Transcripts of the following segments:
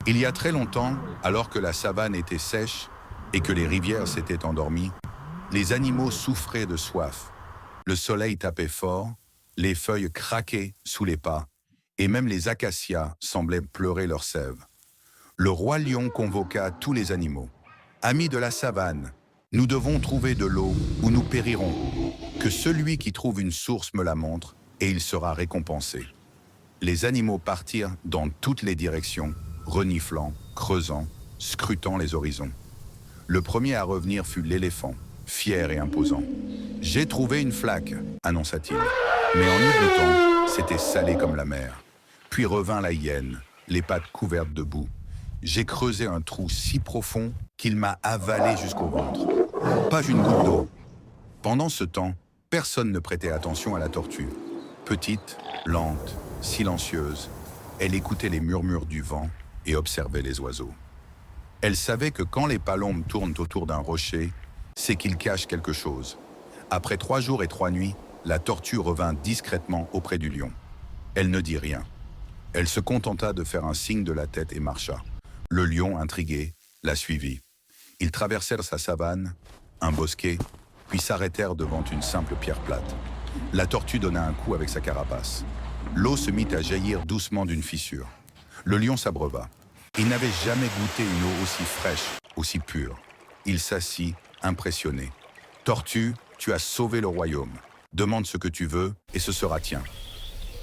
Il y a très longtemps, alors que la savane était sèche et que les rivières s'étaient endormies, les animaux souffraient de soif. Le soleil tapait fort, les feuilles craquaient sous les pas, et même les acacias semblaient pleurer leur sève. Le roi lion convoqua tous les animaux. Amis de la savane, nous devons trouver de l'eau ou nous périrons. Que celui qui trouve une source me la montre, et il sera récompensé. Les animaux partirent dans toutes les directions, reniflant, creusant, scrutant les horizons. Le premier à revenir fut l'éléphant, fier et imposant. « J'ai trouvé une flaque », annonça-t-il. Mais en y goûtant, c'était salé comme la mer. Puis revint la hyène, les pattes couvertes de boue. J'ai creusé un trou si profond qu'il m'a avalé jusqu'au ventre. Pas une goutte d'eau. Pendant ce temps, personne ne prêtait attention à la tortue. Petite, lente, silencieuse, elle écoutait les murmures du vent et observait les oiseaux. Elle savait que quand les palombes tournent autour d'un rocher, c'est qu'ils cachent quelque chose. Après 3 jours et 3 nuits, la tortue revint discrètement auprès du lion. Elle ne dit rien. Elle se contenta de faire un signe de la tête et marcha. Le lion, intrigué, la suivit. Ils traversèrent sa savane, un bosquet, puis s'arrêtèrent devant une simple pierre plate. La tortue donna un coup avec sa carapace. L'eau se mit à jaillir doucement d'une fissure. Le lion s'abreuva. Il n'avait jamais goûté une eau aussi fraîche, aussi pure. Il s'assit, impressionné. « Tortue, tu as sauvé le royaume. Demande ce que tu veux, et ce sera tien. »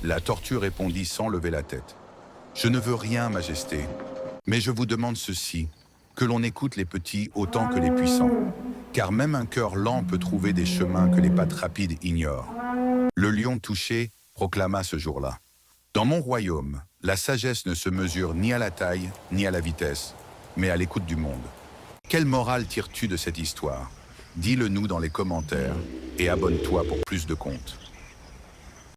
La tortue répondit sans lever la tête. « Je ne veux rien, Majesté, mais je vous demande ceci, que l'on écoute les petits autant que les puissants, car même un cœur lent peut trouver des chemins que les pattes rapides ignorent. » Le lion touché proclama ce jour-là. « Dans mon royaume, la sagesse ne se mesure ni à la taille, ni à la vitesse, mais à l'écoute du monde. Quelle morale tires-tu de cette histoire? Dis-le nous dans les commentaires et abonne-toi pour plus de contes.